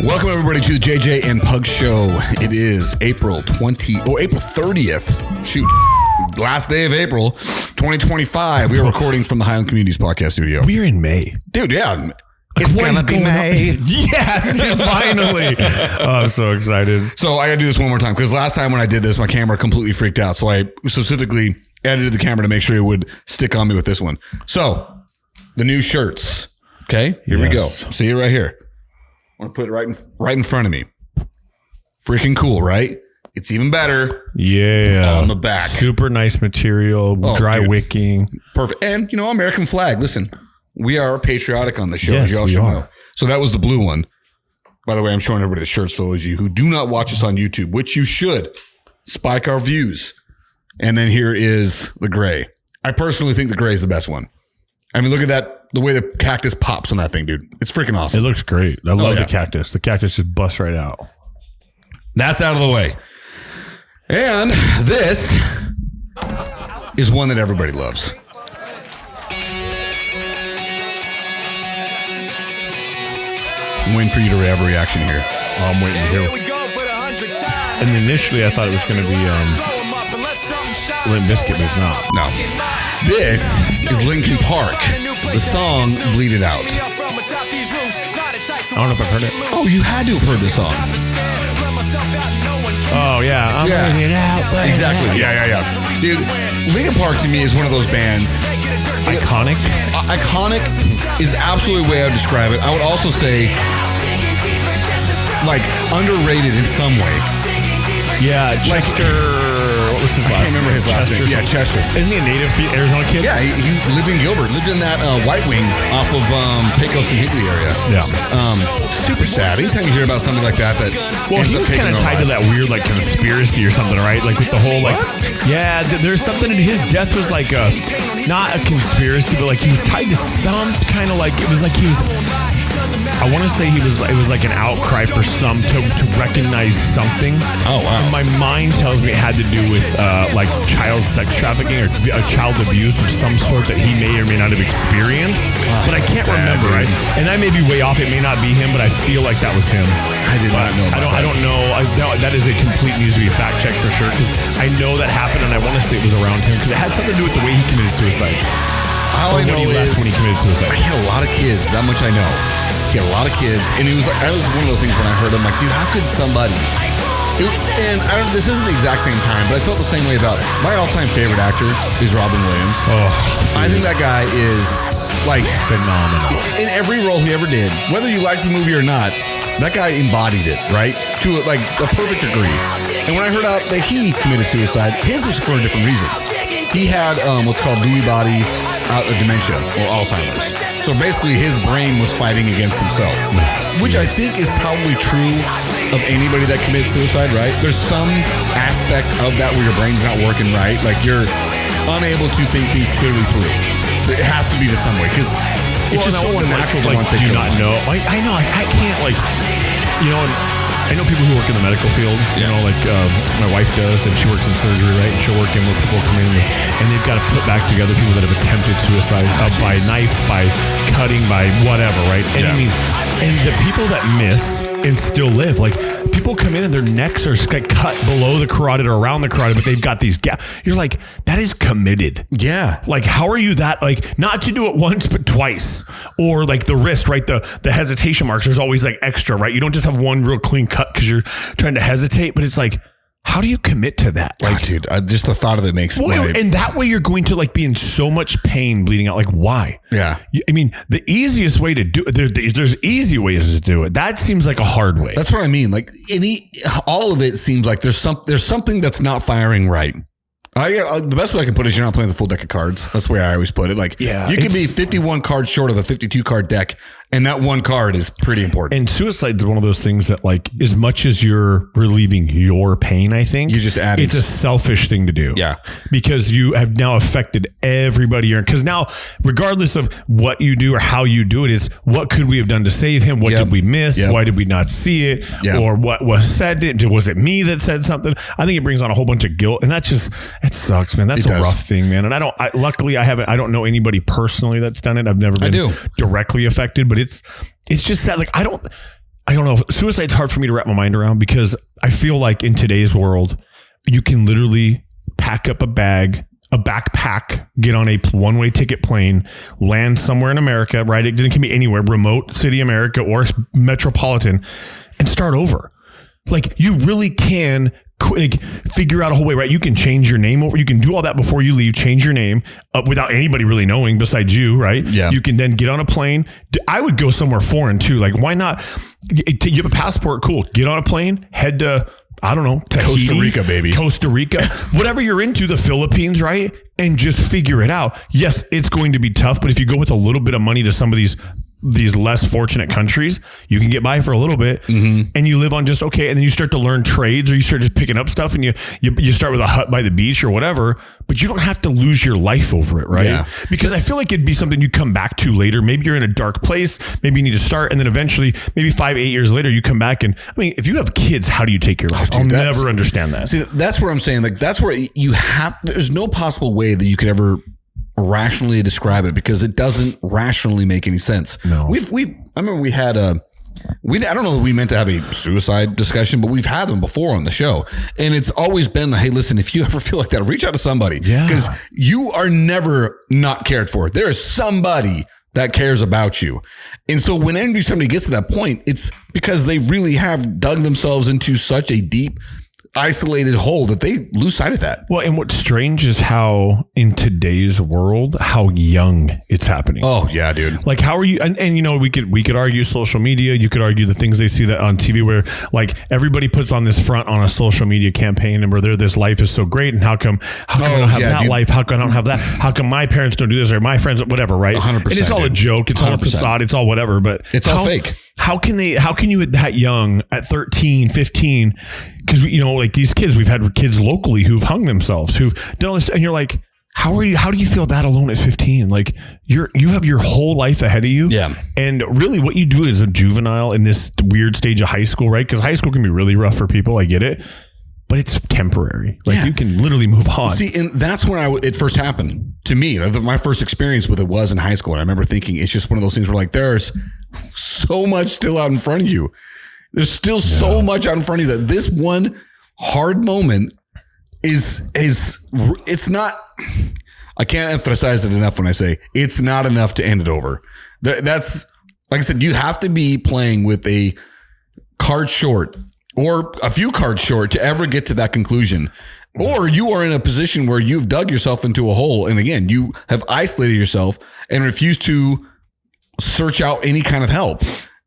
Welcome everybody to the JJ and Pug Show. It is April 30th. Shoot. Last day of April 2025. We are recording from the Highland Communities Podcast Studio. We're in May. Dude, yeah. It's gonna be May. Yes, finally. Oh, I'm so excited. So I gotta do this one more time because last time when I did this, my camera completely freaked out. So I specifically edited the camera to make sure it would stick on me with this one. So the new shirts. Okay, here we go. See it right here. I want to put it right in front of me. Freaking cool, right? It's even better. Yeah. On the back. Super nice material, dry wicking. Perfect. And, you know, American flag. Listen, we are patriotic on the show. Yes, we are. Know. So that was the blue one. By the way, I'm showing everybody the shirts for those of you who do not watch us on YouTube, which you should. Spike our views. And then here is the gray. I personally think the gray is the best one. I mean, look at that. The way the cactus pops on that thing, dude. It's freaking awesome. It looks great. I love the cactus. The cactus just busts right out. That's out of the way. And this is one that everybody loves. I'm waiting for you to have a reaction here. Oh, I'm waiting to hear. And initially, I thought it was going to be Limp Bizkit, but it's not. No. This is Linkin Park. The song Bleed It Out. I don't know if I've heard it. Oh, you had to have heard this song. Oh, yeah. I'm bleeding it out. Exactly. Yeah. Dude, Linkin Park to me is one of those bands. Iconic? Iconic is absolutely the way I would describe it. I would also say, like, underrated in some way. Yeah, Chester. What was his last name? I can't remember his last name. Yeah, Chester. Isn't he a native Arizona kid? Yeah, he lived in Gilbert. Lived in that White Wing off of Pecos and Higley area. Yeah. Super sad. Anytime you hear about something like that, well, he was kind of tied to that weird like conspiracy or something, right? Like with the whole like, yeah, there's something in his death was like not a conspiracy, but like he was tied to some kind of like it was like he was. I want to say it was like an outcry for some to recognize something. Oh wow! And my mind tells me it had to do with like child sex trafficking or child abuse of some sort that he may or may not have experienced. But I can't remember. Right? And I may be way off. It may not be him, but I feel like that was him. I did not know. I don't know. That is a complete needs to be fact checked for sure because I know that happened and I want to say it was around him because it had something to do with the way he committed suicide. All I know is when he committed suicide. He had a lot of kids. That much I know. He had a lot of kids, and it was like, I was one of those things when I heard him, like, dude, how could somebody? This isn't the exact same time, but I felt the same way about it. My all-time favorite actor is Robin Williams. Oh, I think that guy is like phenomenal in every role he ever did. Whether you liked the movie or not, that guy embodied it, right? To like a perfect degree. And when I heard out that he committed suicide, his was for different reasons. He had what's called Lewy body dementia or Alzheimer's. So basically his brain was fighting against himself, which I think is probably true of anybody that commits suicide, right? There's some aspect of that where your brain's not working right. Like you're unable to think things clearly through. It has to be to some way because it's just so unnatural to want to think. Do you not know? I know. I can't like, you know, I know people who work in the medical field, you know, like my wife does, and she works in surgery, right? And she'll work in where people come in and they've got to put back together people that have attempted suicide by knife, by cutting, by whatever, right? And I mean, and the people that miss and still live, like people come in and their necks are cut below the carotid or around the carotid, but they've got these gaps. You're like, that is committed. Yeah. Like, how are you that, like, not to do it once, but twice? Or like the wrist, right? The hesitation marks, there's always like extra, right? You don't just have one real clean cut because you're trying to hesitate, but it's like, how do you commit to that? Like, dude, just the thought of it makes me. And that way you're going to like be in so much pain, bleeding out. Like, why? Yeah. I mean, the easiest way to do it, there's easy ways to do it. That seems like a hard way. That's what I mean. Like all of it seems like there's something that's not firing right. The best way I can put it is you're not playing the full deck of cards. That's the way I always put it. Like, you can be 51 cards short of a 52 card deck, and that one card is pretty important. And suicide is one of those things that, like, as much as you're relieving your pain, I think you just add it's a selfish thing to do. Yeah, because you have now affected everybody. Because now, regardless of what you do or how you do it, it's what could we have done to save him? What did we miss? Why did we not see it? Or what was said? Was it me that said something? I think it brings on a whole bunch of guilt, and that's just. It sucks, man. That's a rough thing, man. And luckily I don't know anybody personally that's done it. I've never been directly affected, but it's just sad. Like, I don't know. Suicide's hard for me to wrap my mind around because I feel like in today's world, you can literally pack up a backpack, get on a one-way ticket plane, land somewhere in America, right? It can be anywhere, remote city America or metropolitan, and start over. Like you really can figure out a whole way, right? You can change your name over. You can do all that before you leave, change your name without anybody really knowing besides you, right? Yeah. You can then get on a plane. I would go somewhere foreign too. Like why not? You have a passport. Cool. Get on a plane, head to, I don't know, Tahiti, Costa Rica, baby. Costa Rica, whatever you're into, the Philippines, right? And just figure it out. Yes, it's going to be tough, but if you go with a little bit of money to some of these less fortunate countries, you can get by for a little bit and you live on just okay. And then you start to learn trades or you start just picking up stuff and you start with a hut by the beach or whatever, but you don't have to lose your life over it. Right. Yeah. Because I feel like it'd be something you come back to later. Maybe you're in a dark place. Maybe you need to start. And then eventually maybe 5-8 years later, you come back. And I mean, if you have kids, how do you take your life? I'll never understand that. See, that's where I'm saying, like, that's where there's no possible way that you could ever rationally describe it because it doesn't rationally make any sense. No. I remember we had I don't know that we meant to have a suicide discussion, but we've had them before on the show. And it's always been, hey, listen, if you ever feel like that, reach out to somebody. Yeah. Because you are never not cared for. There is somebody that cares about you. And so whenever somebody gets to that point, it's because they really have dug themselves into such a deep, isolated hole that they lose sight of that. Well, and what's strange is how in today's world, how young it's happening. Oh yeah, dude. Like how are you? And you know, we could argue social media. You could argue the things they see that on TV where like everybody puts on this front on a social media campaign and where this life is so great. And how come I don't have that life? How come I don't have that? How come my parents don't do this or my friends, whatever, right? 100%. And it's all a joke. It's all a facade. It's all whatever, but it's all fake. How can you at that young at 13, 15, because you know, like these kids, we've had kids locally who've hung themselves, who've done all this, and you're like, how do you feel that alone at 15? Like you have your whole life ahead of you. Yeah. And really what you do as a juvenile in this weird stage of high school, right? Because high school can be really rough for people. I get it. But it's temporary. Like you can literally move on. See, and that's when it first happened to me. My first experience with it was in high school. And I remember thinking it's just one of those things where like, there's so much still out in front of you. There's still so much out in front of you that this one hard moment is it's not, I can't emphasize it enough when I say it's not enough to end it over. That's, like I said, you have to be playing with a card short or a few cards short to ever get to that conclusion. Or you are in a position where you've dug yourself into a hole. And again, you have isolated yourself and refused to search out any kind of help.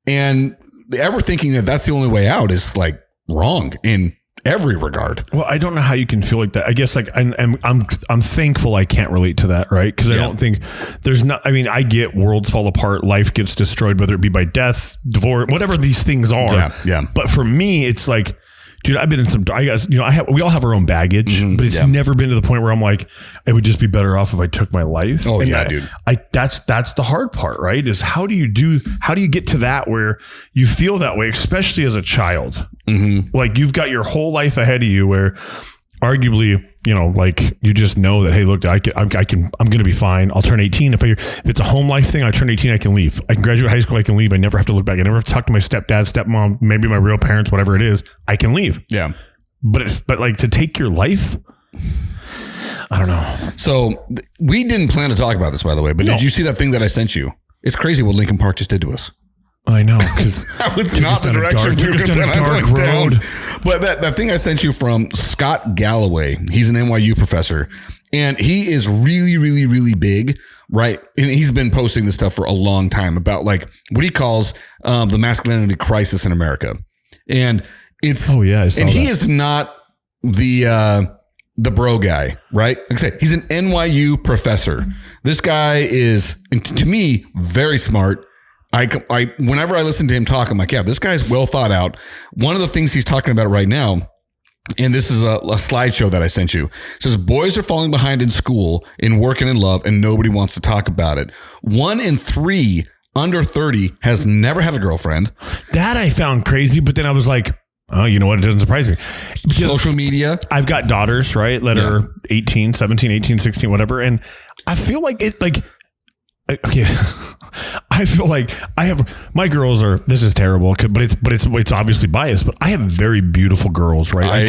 And ever thinking that that's the only way out is like wrong in every regard. Well, I don't know how you can feel like that. I guess like I'm thankful I can't relate to that, right? Because I don't think there's not. I mean, I get worlds fall apart, life gets destroyed, whether it be by death, divorce, whatever these things are. Yeah. But for me, it's like, dude, I've been in some. I guess we all have our own baggage, but it's never been to the point where I'm like, it would just be better off if I took my life. Oh and dude. That's the hard part, right? Is how do you get to that where you feel that way, especially as a child? Mm-hmm. Like you've got your whole life ahead of you, where arguably, you know, like you just know that, hey, look, I'm going to be fine. I'll turn 18. If it's a home life thing, I turn 18, I can leave. I can graduate high school, I can leave. I never have to look back. I never have to talk to my stepdad, stepmom, maybe my real parents, whatever it is. I can leave. Yeah. But like to take your life, I don't know. So we didn't plan to talk about this, by the way, but did you see that thing that I sent you? It's crazy what Linkin Park just did to us. I know, because that was not the direction we were down a dark road. But that thing I sent you from Scott Galloway, he's an NYU professor, and he is really, really, really big, right? And he's been posting this stuff for a long time about like what he calls the masculinity crisis in America. And it's and he is not the bro guy, right? Like I said, he's an NYU professor. This guy is, to me, very smart. Whenever I listen to him talk, I'm like, yeah, this guy's well thought out. One of the things he's talking about right now, and this is a slideshow that I sent you, it says boys are falling behind in school, in work and in love, and nobody wants to talk about it. 1 in 3 under 30 has never had a girlfriend. That I found crazy, but then I was like, oh, you know what? It doesn't surprise me. Because social media. I've got daughters, right, that are 18, 17, 18, 16, whatever. And I feel like it, like, okay. I feel like I have my girls are. This is terrible, but it's obviously biased. But I have very beautiful girls, right?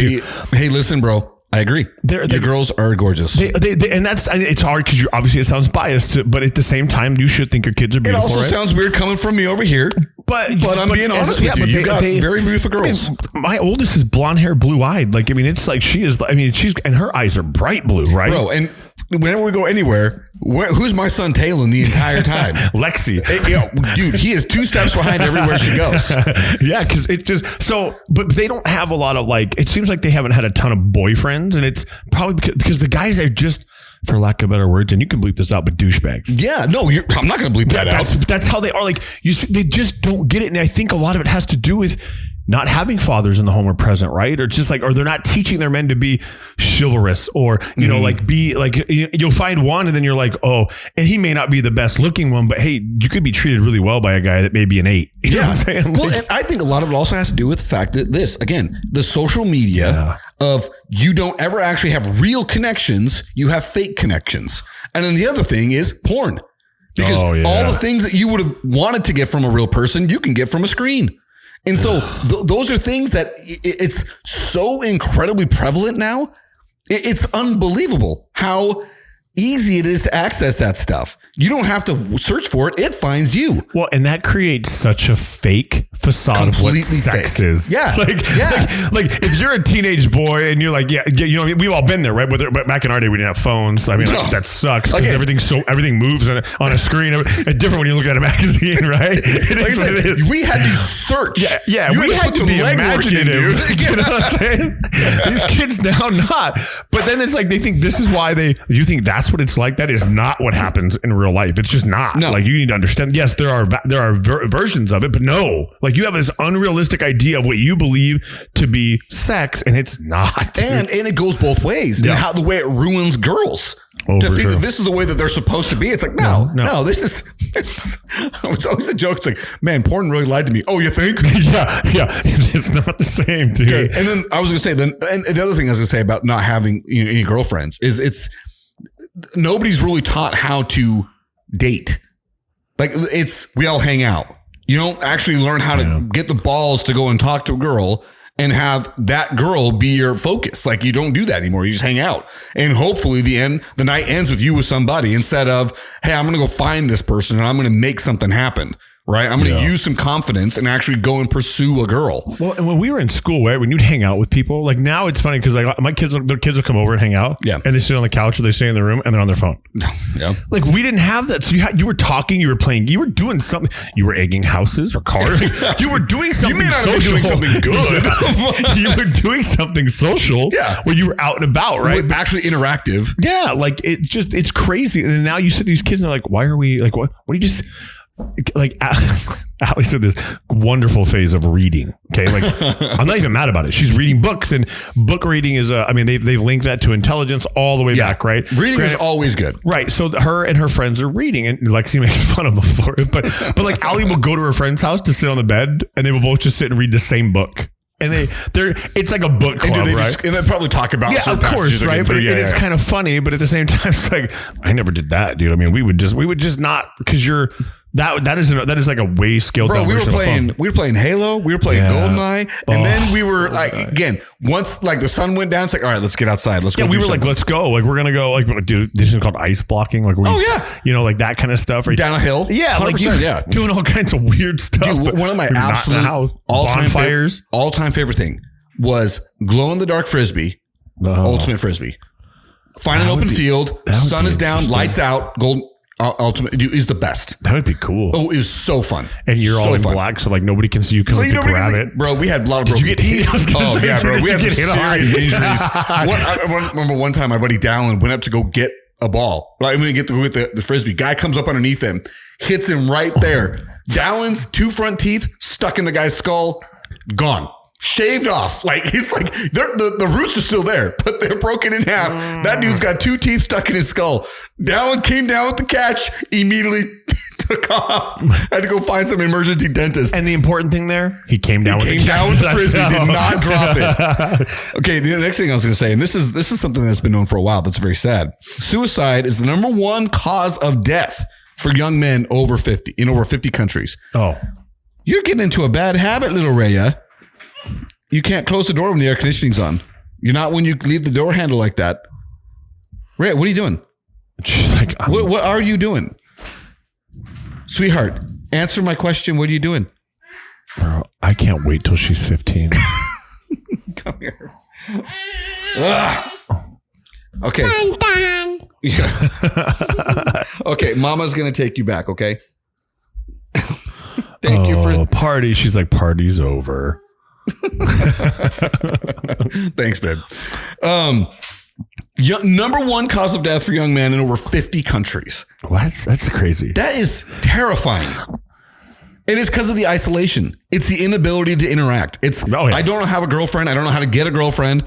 Hey, listen, bro. I agree. Your girls are gorgeous. They, and it's hard because obviously it sounds biased, but at the same time, you should think your kids are beautiful. It also sounds weird coming from me over here, but I'm being honest with you. You got very beautiful girls. My oldest is blonde hair, blue eyed. Like, I mean, it's like she is. I mean, and her eyes are bright blue, right? Bro, and whenever we go anywhere, who's my son Taylor the entire time? Lexi. Dude, he is 2 steps behind everywhere she goes. Yeah, because it's just so, but they don't have a lot of it seems like they haven't had a ton of boyfriends, and it's probably because the guys are just, for lack of better words, and you can bleep this out, but douchebags. Yeah, no, I'm not going to bleep that out. That's how they are. Like, they just don't get it. And I think a lot of it has to do with not having fathers in the home or present, right? Or just or they're not teaching their men to be chivalrous or, you'll find one and then you're like, oh, and he may not be the best looking one, but hey, you could be treated really well by a guy that may be an 8. You know what I'm saying? Well, and I think a lot of it also has to do with the fact that the social media of you don't ever actually have real connections, you have fake connections. And then the other thing is porn. Because all the things that you would have wanted to get from a real person, you can get from a screen. And so those are things that it's so incredibly prevalent now. It's unbelievable how easy it is to access that stuff. You don't have to search for it. It finds you. Well, and that creates such a fake facade completely of what sex fake. Is. Yeah. Like if you're a teenage boy and you're like, we've all been there, right? But back in our day, we didn't have phones. I mean, that sucks because everything moves on a screen. It's different when you look at a magazine, right? We had to search. Yeah. We had to be imaginative. You know what I'm saying? These kids now not. But then it's like they think this is why you think that's what it's like. That is not what happens in real life. It's just not. No. Like, you need to understand. Yes, there are versions of it, but no. Like, you have this unrealistic idea of what you believe to be sex, and it's not. And it goes both ways. Yeah. And how the way it ruins girls. Oh, to think that this is the way that they're supposed to be. It's like, no, this is, it's always a joke. It's like, man, porn really lied to me. Oh, you think? Yeah. It's not the same, dude. Okay. And then I was going to say, and the other thing I was going to say about not having any girlfriends is nobody's really taught how to date. Like, we all hang out. You don't actually learn how to get the balls to go and talk to a girl and have that girl be your focus. Like, you don't do that anymore. You just hang out. And hopefully the night ends with you with somebody instead of, hey, I'm going to go find this person and I'm going to make something happen. Right. I'm going to use some confidence and actually go and pursue a girl. Well, and when we were in school, right, when you'd hang out with people, like now it's funny because like their kids will come over and hang out. Yeah. And they sit on the couch or they stay in the room and they're on their phone. Yeah. Like, we didn't have that. So you were talking, you were playing, you were doing something. You were egging houses or cars. You were doing something You may not have been doing something good. You were doing something social where you were out and about, right? Actually interactive. Yeah. Like, it's crazy. And then now you sit these kids and they're like, why are we like, what do you just... Like, Allie said this wonderful phase of reading. Okay. Like, I'm not even mad about it. She's reading books, and book reading is, they've linked that to intelligence all the way back, right? Reading is always good. Right. So her and her friends are reading, and Lexi makes fun of them for it. But like, Allie will go to her friend's house to sit on the bed, and they will both just sit and read the same book. And it's like a book club, right? And they probably talk about of course, right? But it's kind of funny, but at the same time, it's like, I never did that, dude. I mean, we would just not, because you're that is like a way scaled down. We were playing Halo, we were playing GoldenEye, and then we were like, again, once like the sun went down, it's like, all right, let's get outside. Let's go. We were like, let's go. Like, we're gonna go. Like, dude, this is called ice blocking. Like, like that kind of stuff. Right? Down a hill. Yeah, like doing all kinds of weird stuff. Dude, one of my absolute all-time favorite thing was glow in the dark frisbee, ultimate frisbee. Find an open field, sun is down, lights out, ultimate is the best. That would be cool. Oh, it was so fun. And you're all in black, so like nobody can see you coming to grab it. Bro, we had a lot of broken teeth. Oh yeah, bro. We had some serious injuries. I remember one time my buddy Dallin went up to go get a ball. Right, I'm gonna get the frisbee. Guy comes up underneath him, hits him right there. Dallin's 2 front teeth stuck in the guy's skull, gone. Shaved off. Like, he's like, the roots are still there, but they're broken in half. That dude's got 2 teeth stuck in his skull. Dallin came down with the catch, immediately took off. Had to go find some emergency dentist. And the important thing there, he came down with the frisbee, did not drop it. Okay, the next thing I was going to say, and this is something that's been known for a while that's very sad. Suicide is the #1 cause of death for young men over 50 in over 50 countries. Oh, you're getting into a bad habit, little Raya. You can't close the door when the air conditioning's on. You're not when you leave the door handle like that. Raya, what are you doing? She's like, what are you doing? Sweetheart, answer my question. What are you doing? Bro, I can't wait till she's 15. Come here. Okay. Yeah. Okay, Mama's going to take you back, okay? Thank you for party. She's like, party's over. Thanks, babe. Number one cause of death for young men in over 50 countries. What? That's crazy. That is terrifying. And it's because of the isolation. It's the inability to interact. It's I don't have a girlfriend. I don't know how to get a girlfriend.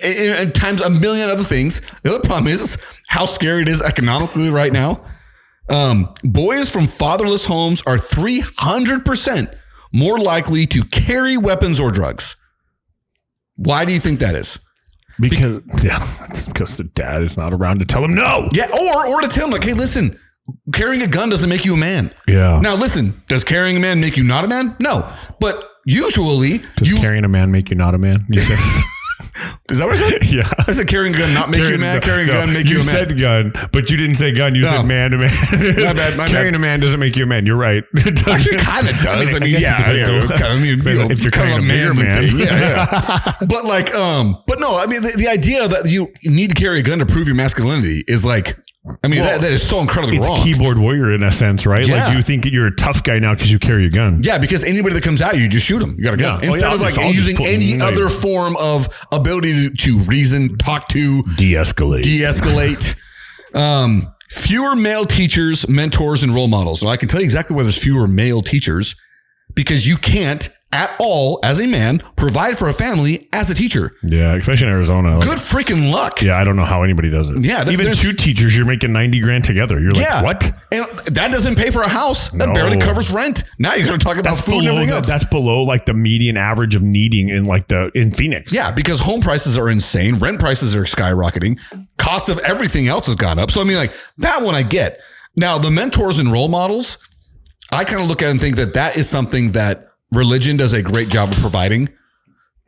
And times a million other things. The other problem is how scary it is economically right now. Boys from fatherless homes are 300% more likely to carry weapons or drugs. Why do you think that is? Because the dad is not around to tell him no. Yeah, or to tell him like, hey, listen, carrying a gun doesn't make you a man. Yeah. Now listen, does carrying a man make you not a man? No. But usually does carrying a man make you not a man? Is that what I said? Yeah. I said carrying a gun not make you a man. Carrying a gun make you a man. You said gun, but you didn't say gun. You said man to man. My bad. Carrying a man doesn't make you a man. You're right. It actually kind of does. I mean, if you're kind of a bigger man. Yeah. But like, but no, I mean, the idea that you need to carry a gun to prove your masculinity is like, I mean, that is so incredibly wrong. It's keyboard warrior in a sense, right? Yeah. Like you think you're a tough guy now because you carry a gun. Yeah, because anybody that comes at you, just shoot them. You got a gun. Instead of like using any other form of ability to reason, talk to, de-escalate. Fewer male teachers, mentors, and role models. So I can tell you exactly why there's fewer male teachers, because you can't at all, as a man, provide for a family as a teacher. Yeah, especially in Arizona. Good freaking luck. Yeah, I don't know how anybody does it. Yeah, even two teachers, you're making $90,000 together. You're like, what? And that doesn't pay for a house. That barely covers rent. Now you're going to talk about food and everything else. That's below like the median average of needing in Phoenix. Yeah, because home prices are insane. Rent prices are skyrocketing. Cost of everything else has gone up. So I mean, like that one I get. Now the mentors and role models, I kind of look at it and think that is something that religion does a great job of providing.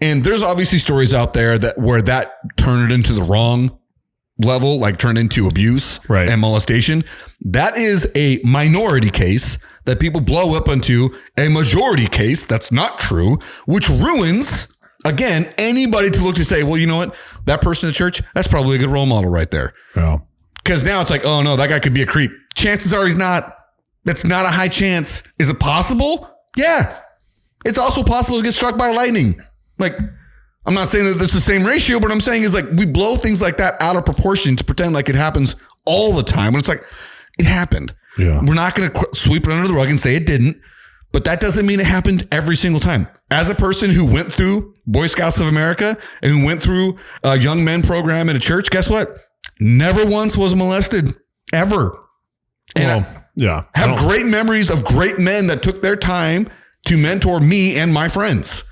And there's obviously stories out there where that turned it into the wrong level, like turned into abuse and molestation. That is a minority case that people blow up into a majority case. That's not true, which ruins, again, anybody to look to say, well, you know what? That person at church, that's probably a good role model right there. Yeah. Because now it's like, oh no, that guy could be a creep. Chances are he's not. That's not a high chance. Is it possible? Yeah. It's also possible to get struck by lightning. Like, I'm not saying that it's the same ratio, but what I'm saying is like we blow things like that out of proportion to pretend like it happens all the time when it's like, it happened. Yeah. We're not going to sweep it under the rug and say it didn't, but that doesn't mean it happened every single time. As a person who went through Boy Scouts of America and who went through a young men program in a church, guess what? Never once was molested, ever. And have great memories of great men that took their time to mentor me and my friends.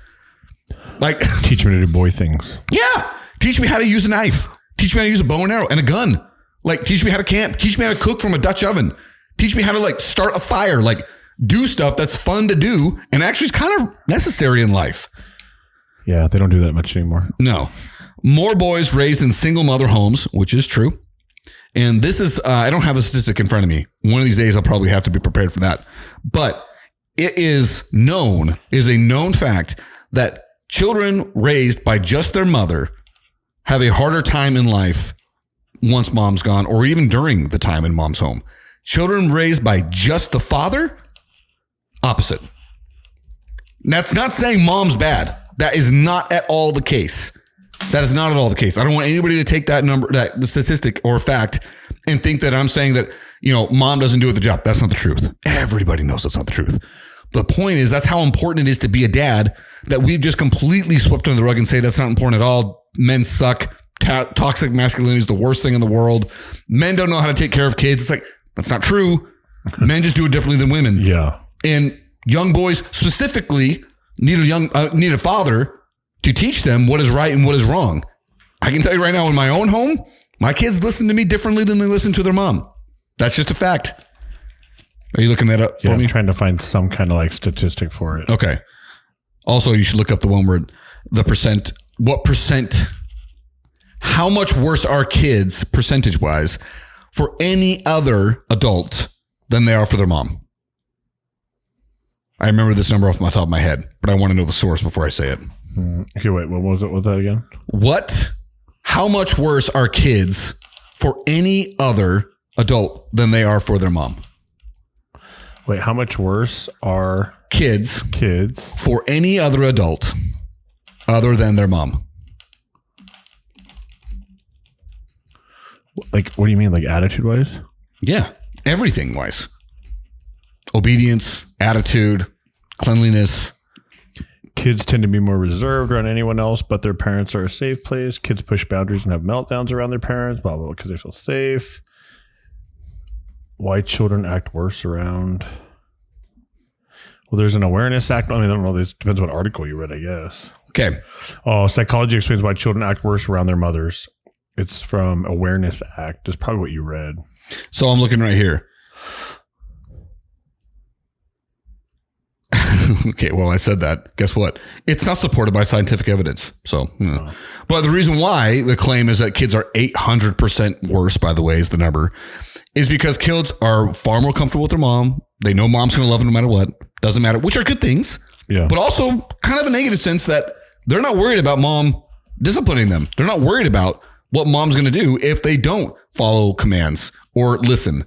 Like, teach me to do boy things. Yeah. Teach me how to use a knife. Teach me how to use a bow and arrow and a gun. Like, teach me how to camp. Teach me how to cook from a Dutch oven. Teach me how to like start a fire. Like, do stuff that's fun to do and actually is kind of necessary in life. Yeah, they don't do that much anymore. No. More boys raised in single mother homes, which is true. And this is, I don't have the statistic in front of me. One of these days, I'll probably have to be prepared for that. But it is a known fact that children raised by just their mother have a harder time in life once mom's gone, or even during the time in mom's home. Children raised by just the father, opposite. That's not saying mom's bad. That is not at all the case. That is not at all the case. I don't want anybody to take that number, that the statistic or fact, and think that I'm saying that, you know, mom doesn't do the job. That's not the truth. Everybody knows that's not the truth. The point is, that's how important it is to be a dad, that we've just completely swept under the rug and say that's not important at all. Men suck. Toxic masculinity is the worst thing in the world. Men don't know how to take care of kids. It's like, that's not true. Men just do it differently than women. Yeah. And young boys specifically need a father to teach them what is right and what is wrong. I can tell you right now, in my own home, my kids listen to me differently than they listen to their mom. That's just a fact. Are you looking that up for I'm me? trying to find some kind of like statistic for it. Okay. Also, you should look up the one where the percent, how much worse are kids percentage wise for any other adult than they are for their mom? I remember this number off my top of my head, but I want to know the source before I say it. Okay, wait, what was it with that again? How much worse are kids for any other adult than they are for their mom? Wait, how much worse are kids for any other adult other than their mom? Like, what do you mean? Like attitude wise? Yeah. Everything wise. Obedience, attitude, cleanliness. Kids tend to be more reserved around anyone else, but their parents are a safe place. Kids push boundaries and have meltdowns around their parents, blah, blah, blah, because they feel safe. Why children act worse around. Well, there's an awareness act. I mean, I don't know. This depends what article you read, I guess. Okay. Oh, psychology explains why children act worse around their mothers. It's from Awareness Act. It's probably what you read. So I'm looking right here. Okay, well, I said that. Guess what? It's not supported by scientific evidence. So, But the reason why the claim is that kids are 800% worse, by the way, is the number, is because kids are far more comfortable with their mom. They know mom's going to love them no matter what. Doesn't matter, which are good things. Yeah. But also kind of a negative sense that they're not worried about mom disciplining them. They're not worried about what mom's going to do if they don't follow commands or listen.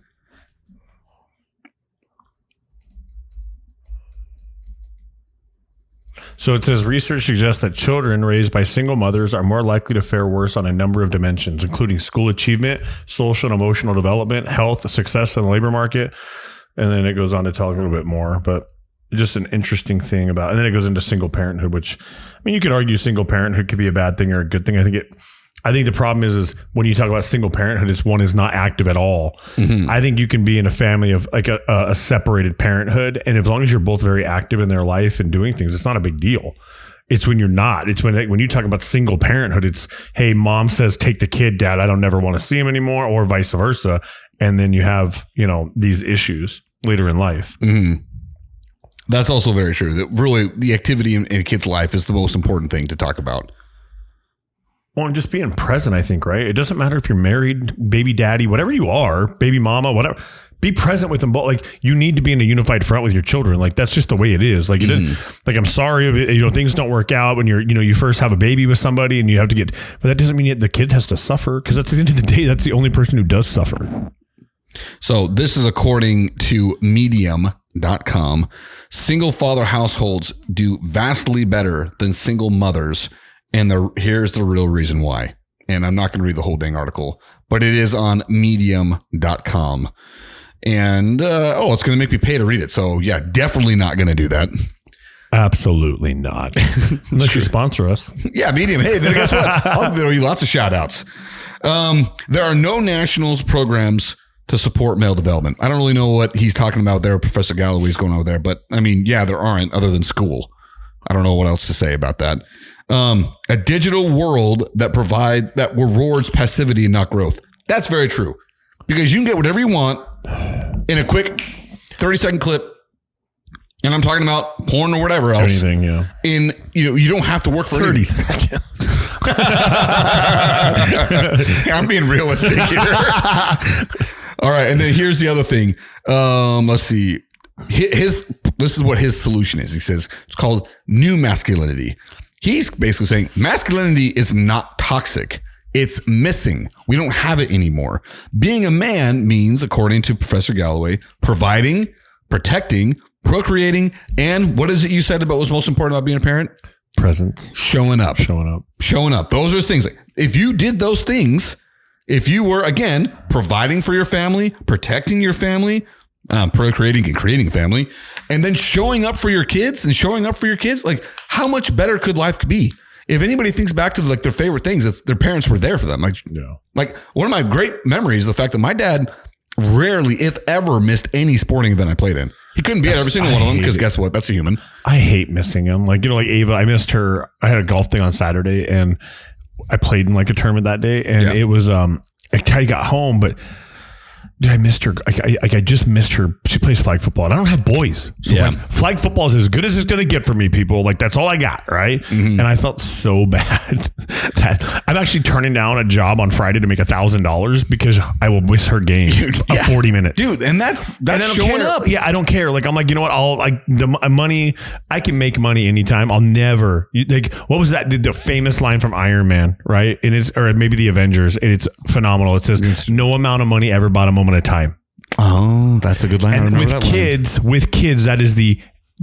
So it says research suggests that children raised by single mothers are more likely to fare worse on a number of dimensions, including school achievement, social and emotional development, health, success in the labor market. And then it goes on to talk a little bit more, but just an interesting thing about, and then it goes into single parenthood, which, I mean, you could argue single parenthood could be a bad thing or a good thing. I think the problem is when you talk about single parenthood, it's one is not active at all. Mm-hmm. I think you can be in a family of like a separated parenthood. And as long as you're both very active in their life and doing things, it's not a big deal. It's when you're not. It's when you talk about single parenthood, it's, hey, mom says, take the kid, dad, I don't never want to see him anymore, or vice versa. And then you have, these issues later in life. Mm-hmm. That's also very true. That really the activity in a kid's life is the most important thing to talk about. Well, and just being present, I think, right? It doesn't matter if you're married, baby daddy, whatever you are, baby mama, whatever. Be present with them both. Like, you need to be in a unified front with your children. Like, that's just the way it is. Like, like, I'm sorry if things don't work out when you first have a baby with somebody and you have to get, but that doesn't mean the kid has to suffer, because at the end of the day, that's the only person who does suffer. So this is according to Medium.com. Single father households do vastly better than single mothers. And here's the real reason why. And I'm not going to read the whole dang article, but it is on Medium.com. And, it's going to make me pay to read it. So yeah, definitely not going to do that. Absolutely not. Unless you sponsor us. Yeah, Medium. Hey, then guess what? I'll throw you lots of shout outs. There are no nationals programs to support male development. I don't really know what he's talking about there. Professor Galloway's going over there, but I mean, yeah, there aren't other than school. I don't know what else to say about that. A digital world that rewards passivity and not growth. That's very true, because you can get whatever you want in a quick 30-second clip. And I'm talking about porn or whatever else. Anything, yeah. You don't have to work for 30 seconds. I'm being realistic here. All right. And then here's the other thing. Let's see. This is what his solution is. He says it's called new masculinity. He's basically saying masculinity is not toxic. It's missing. We don't have it anymore. Being a man means, according to Professor Galloway, providing, protecting, procreating, and what is it you said about what's most important about being a parent? Presence. Showing up. Those are things. If you did those things, if you were, again, providing for your family, protecting your family, procreating and creating a family, and then showing up for your kids, like, how much better could life be? If anybody thinks back to like their favorite things, it's their parents were there for them. Like one of my great memories is the fact that my dad rarely, if ever, missed any sporting event I played in. He couldn't be at every single one of them, because guess what? That's a human. I hate missing him. Like, like Ava, I missed her. I had a golf thing on Saturday and I played in like a tournament that day, and it was, I got home, but I missed her. I just missed her. She plays flag football, and I don't have boys. So like, flag football is as good as it's going to get for me, people. Like, that's all I got, right? Mm-hmm. And I felt so bad that I'm actually turning down a job on Friday to make $1,000 because I will miss her game of 40 minutes. Dude, and that's showing up. Yeah, I don't care. Like, I'm like, you know what? The money, I can make money anytime. I'll never, like, what was that? The famous line from Iron Man, right? And it's, or maybe the Avengers, and it's phenomenal. It says, no amount of money ever bought a moment of time. Oh, that's a good line. And with kids, that is the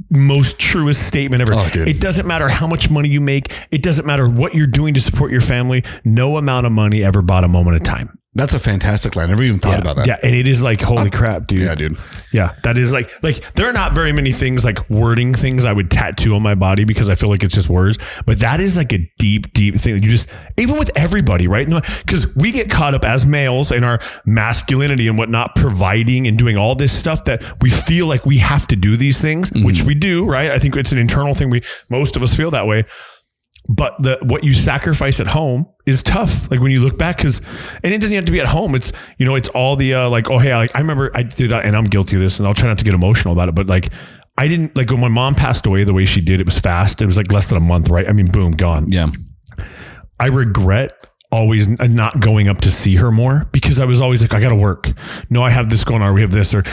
most truest statement ever. Oh, it doesn't matter how much money you make. It doesn't matter what you're doing to support your family. No amount of money ever bought a moment of time. That's a fantastic line. I never even thought about that. Yeah. And it is like, holy crap, dude. Yeah, dude. Yeah. That is like there are not very many things like wording things I would tattoo on my body because I feel like it's just words. But that is like a deep, deep thing that you just, even with everybody, right? Because we get caught up as males in our masculinity and whatnot, providing and doing all this stuff that we feel like we have to do these things, which we do, right? I think it's an internal thing. Most of us feel that way. But what you sacrifice at home is tough. Like when you look back, and it doesn't have to be at home. It's, it's all the I remember I did, and I'm guilty of this, and I'll try not to get emotional about it. But like, I didn't like when my mom passed away the way she did. It was fast. It was like less than a month, right? I mean, boom, gone. Yeah. I regret always not going up to see her more because I was always like, I got to work. No, I have this going on. We have this, and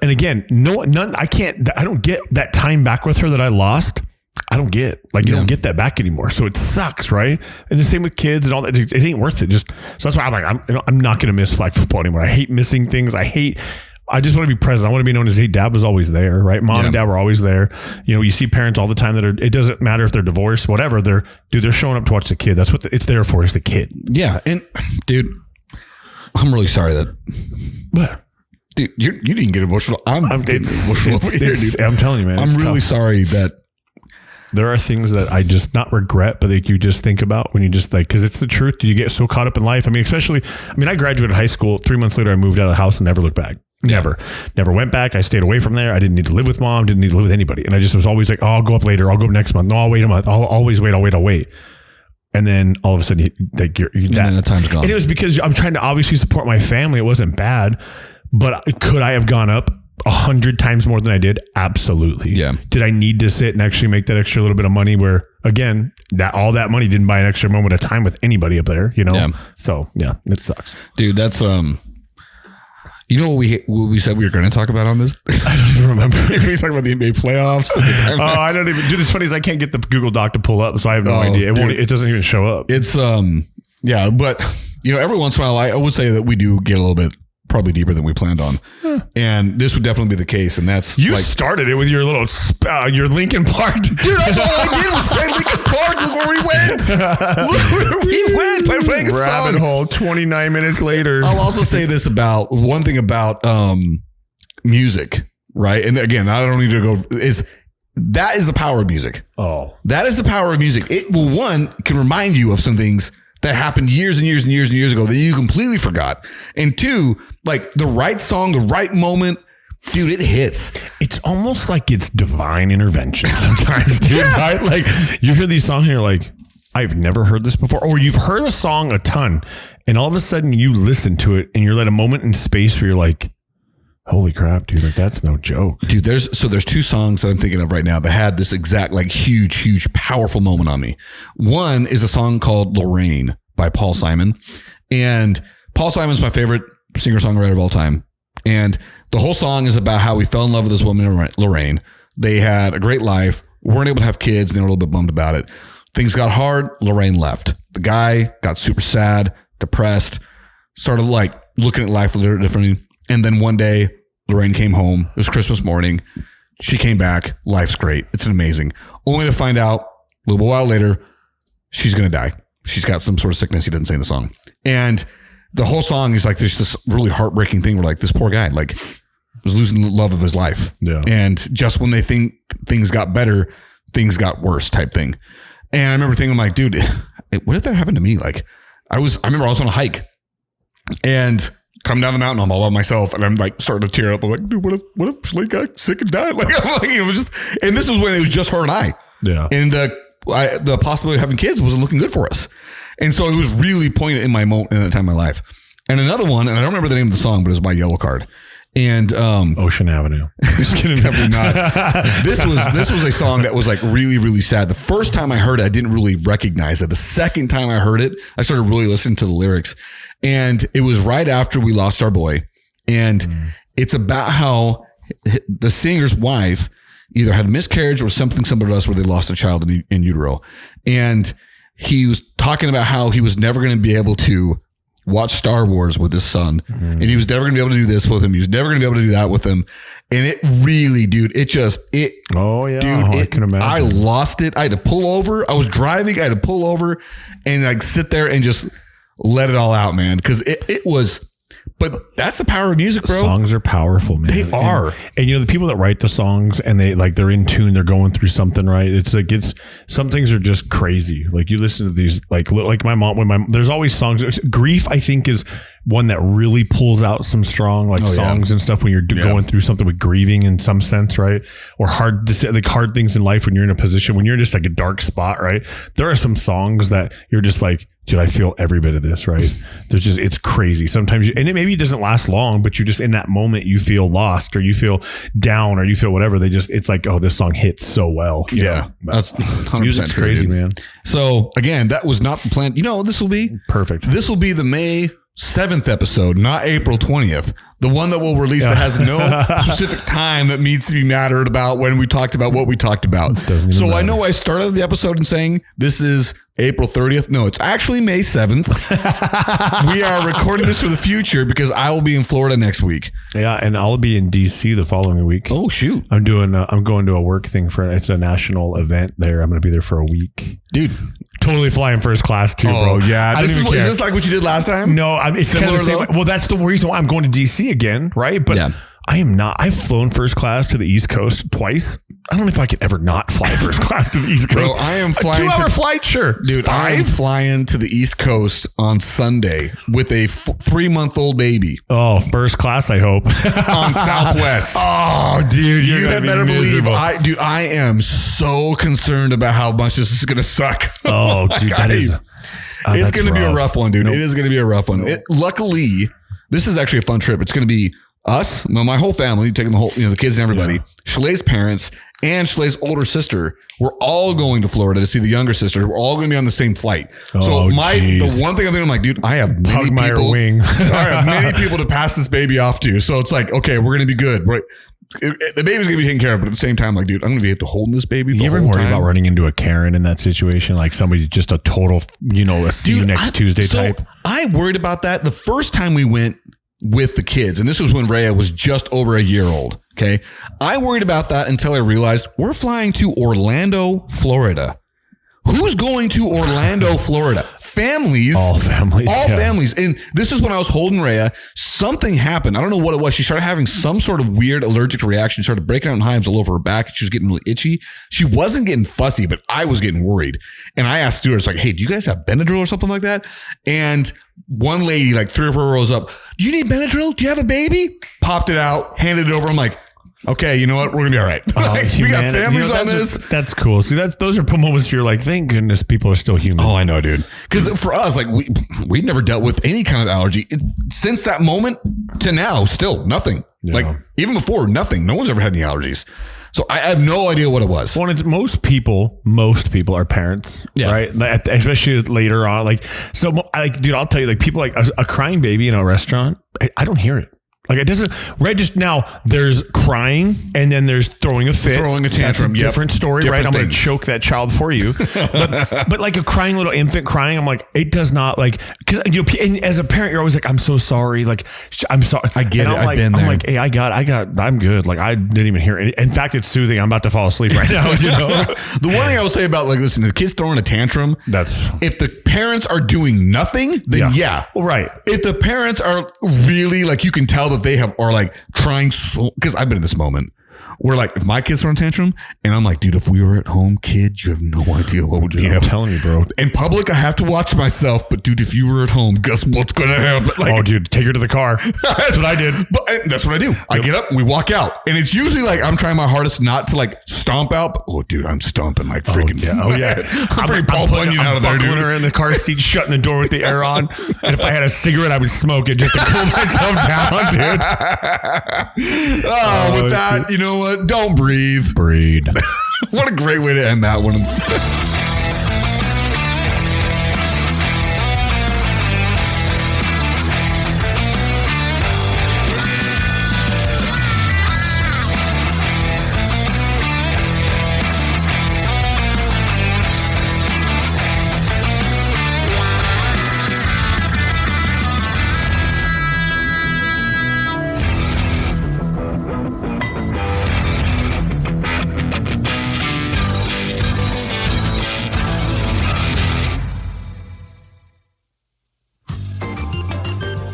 again, I don't get that time back with her that I lost. I don't get you don't get that back anymore. So it sucks. Right. And the same with kids and all that. It ain't worth it. So that's why I'm like, I'm not going to miss flag football anymore. I hate missing things. I just want to be present. I want to be known as, hey, dad was always there. Right. Mom and dad were always there. You see parents all the time it doesn't matter if they're divorced, whatever. They're showing up to watch the kid. That's what it's there for, is the kid. Yeah. And dude, I'm really sorry that, but dude, you didn't get emotional. I'm emotional over here, dude. I'm telling you, man. I'm really sorry that there are things that I just not regret, but that you just think about when you just because it's the truth. You get so caught up in life. I mean, I graduated high school. 3 months later, I moved out of the house and never looked back. Never went back. I stayed away from there. I didn't need to live with mom. Didn't need to live with anybody. And I just was always like, oh, I'll go up later. I'll go up next month. No, I'll wait a month. I'll always wait. I'll wait. And then all of a sudden, and then the time's gone. And it was because I'm trying to obviously support my family. It wasn't bad, but could I have gone up 100 times more than I did? Absolutely. Yeah. Did I need to sit and actually make that extra little bit of money where, again, all that money didn't buy an extra moment of time with anybody up there, Yeah. So yeah, it sucks. Dude, that's, what we said we were going to talk about on this? I don't even remember. We talk about the NBA playoffs. I don't even, dude, it's funny is I can't get the Google Doc to pull up, so I have no idea. It doesn't even show up. It's, but every once in a while, I would say that we do get a little bit probably deeper than we planned on. And this would definitely be the case. And that's started it with your little, your Linkin Park. Dude, that's all I did was play Linkin Park. Look where we went. By playing a song. Rabbit hole 29 minutes later. I'll also say this about one thing about music, right? And again, I don't need to go that is the power of music. Oh, that is the power of music. It will can remind you of some things that happened years and years and years and years ago that you completely forgot. And two, like the right song, the right moment, dude, it hits. It's almost like it's divine intervention sometimes, dude. Right? Like you hear these songs and you're like, I've never heard this before. Or you've heard a song a ton and all of a sudden you listen to it and you're at a moment in space where you're like, holy crap, dude, like that's no joke. Dude, there's two songs that I'm thinking of right now that had this exact like huge, powerful moment on me. One is a song called Lorraine by Paul Simon. And Paul Simon's my favorite singer-songwriter of all time. And the whole song is about how we fell in love with this woman, Lorraine. They had a great life, weren't able to have kids, and they were a little bit bummed about it. Things got hard, Lorraine left. The guy got super sad, depressed, started like looking at life a little differently. And then one day, Lorraine came home. It was Christmas morning. She came back. Life's great. It's amazing. Only to find out a little while later, she's going to die. She's got some sort of sickness he didn't say in the song. And the whole song is like, there's this really heartbreaking thing where like this poor guy like was losing the love of his life. Yeah. And just when they think things got better, things got worse type thing. And I remember thinking like, dude, what if that happened to me? Like I remember I was on a hike and come down the mountain, I'm all by myself, and I'm like starting to tear up. I'm like, dude, what if Slade got sick and died? Like, I'm like, it was just, and this was when it was just her and I. Yeah. And the possibility of having kids wasn't looking good for us. And so it was really poignant in my moment in that time of my life. And another one, and I don't remember the name of the song, but it was by Yellow Card. And Ocean Avenue. Just kidding. Definitely not. This was a song that was like really, really sad. The first time I heard it, I didn't really recognize it. The second time I heard it, I started really listening to the lyrics. And it was right after we lost our boy. And it's about how the singer's wife either had a miscarriage or something similar to us where they lost a child in utero. And he was talking about how he was never going to be able to watch Star Wars with his son. And he was never going to be able to do this with him. He was never going to be able to do that with him. And it really, dude, oh yeah, dude, I can imagine. I lost it. I had to pull over. I was driving. I had to pull over and like sit there and just let it all out, man. Cause it was, but that's the power of music, bro. Songs are powerful, man. They are. And you know, the people that write the songs and they're in tune, they're going through something, right? It's like, some things are just crazy. Like you listen to these, like my mom, there's always songs. Grief, I think, is one that really pulls out some strong songs and stuff when you're going through something with grieving in some sense, right? Or hard things in life when you're in a position, when you're just like a dark spot, right? There are some songs that you're just like, dude, I feel every bit of this, right? It's crazy. Sometimes and it maybe doesn't last long, but you just, in that moment, you feel lost or you feel down or you feel whatever. It's like, oh, this song hits so well. Yeah. That's 100% music's true, crazy, dude. man. So again, that was not the plan. You know, this will be perfect. This will be the May 7th episode, not April 20th. The one that we'll release that has no specific time that needs to be mattered about when we talked about what we talked about. So I know I started the episode in saying this is April 30th. No, it's actually May 7th. We are recording this for the future because I will be in Florida next week. Yeah, and I'll be in DC the following week. Oh, shoot. I'm going to a work thing it's a national event there. I'm going to be there for a week. Dude. Totally flying first class too, bro. Oh, yeah. Is this like what you did last time? No, it's similar kind of the same. Well, that's the reason why I'm going to DC again, right? But I am not. I've flown first class to the East Coast twice. I don't know if I could ever not fly first class to the East Coast. Bro, I am flying. A 2-hour flight, sure. Dude, I am flying to the East Coast on Sunday with a 3-month-old baby. Oh, first class, I hope. On Southwest. Oh, dude. You had better believe. I am so concerned about how much this is going to suck. Oh, dude, that is... it's going to be a rough one, dude. Nope. It is going to be a rough one. Luckily, this is actually a fun trip. It's going to be us, my whole family, taking the kids and everybody, Shale's parents, and Shale's older sister. We're all going to Florida to see the younger sister. We're all going to be on the same flight. So the one thing I'm like, dude, I have many people. Wing. I have many people to pass this baby off to. So it's like, okay, we're going to be good. Right. The baby's going to be taken care of, but at the same time, like, dude, I'm going to be able to hold this baby the whole time. You ever worry about running into a Karen in that situation? Like somebody just a total, see you next Tuesday type? I worried about that the first time we went with the kids. And this was when Rhea was just over a year old. Okay. I worried about that until I realized we're flying to Orlando, Florida. Who's going to Orlando, Florida? Families. All families. All families. And this is when I was holding Rhea. Something happened. I don't know what it was. She started having some sort of weird allergic reaction. She started breaking out in hives all over her back. She was getting really itchy. She wasn't getting fussy, but I was getting worried. And I asked stewards, like, hey, do you guys have Benadryl or something like that? And one lady, like 3 or 4 rows up, do you need Benadryl? Do you have a baby? Popped it out, handed it over. I'm like, okay, you know what? We're going to be all right. We got families on this. That's cool. See, those are moments you're like, thank goodness people are still human. Oh, I know, dude. Because for us, like we'd never dealt with any kind of allergy. Since that moment to now, still nothing. Yeah. Like even before, nothing. No one's ever had any allergies. So I have no idea what it was. Well, it's most people are parents, right? Especially later on. Dude, I'll tell you, like people like a crying baby in a restaurant, I don't hear it. Like it doesn't, right? Just now there's crying and then there's throwing a fit. Throwing a tantrum. That's a different story, different right? I'm going to choke that child for you. but like a crying little infant crying, I'm like, it does not like, because and as a parent, you're always like, I'm so sorry. Like, I'm sorry. I get it. I've been there. I'm like, hey, I'm good. Like I didn't even hear it. In fact, it's soothing. I'm about to fall asleep right now. The one thing I will say about like, listen, the kids throwing a tantrum. If the parents are doing nothing, then Well, right. If the parents are really like, you can tell that they are like trying so, because I've been in this moment where like if my kids throw a tantrum and I'm like, dude, if we were at home, kid, you have no idea what would be I'm telling you, bro. In public, I have to watch myself, but dude, if you were at home, guess what's gonna happen? Like, oh, dude, take her to the car. That's what I did. But that's what I do. I get up, we walk out, and it's usually like I'm trying my hardest not to like stomp out. But, oh, dude, I'm stomping like freaking. Oh yeah. I'm pretty Paul Bunyan out of there, dude. Her in the car seat, shutting the door with the air on, and if I had a cigarette, I would smoke it just to cool myself down, dude. With that, you know what? Don't breathe. Breed. What a great way to end that one.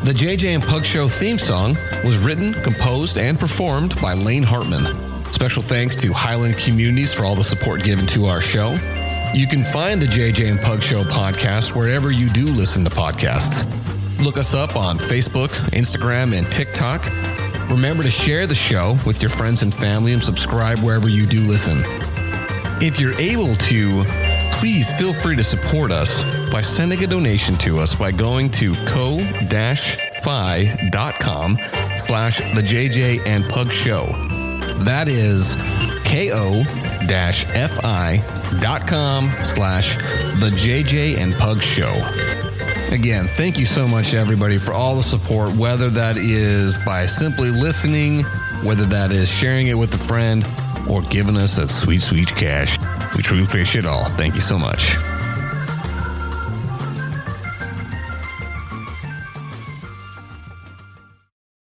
The JJ and Pug Show theme song was written, composed, and performed by Lane Hartman. Special thanks to Highland Communities for all the support given to our show. You can find the JJ and Pug Show podcast wherever you do listen to podcasts. Look us up on Facebook, Instagram, and TikTok. Remember to share the show with your friends and family and subscribe wherever you do listen. If you're able to, please feel free to support us by sending a donation to us by going to ko-fi.com/the JJ and Pug Show. That is ko-fi.com/the JJ and Pug Show. Again, thank you so much, everybody, for all the support, whether that is by simply listening, whether that is sharing it with a friend, or giving us that sweet, sweet cash. We truly appreciate it all. Thank you so much.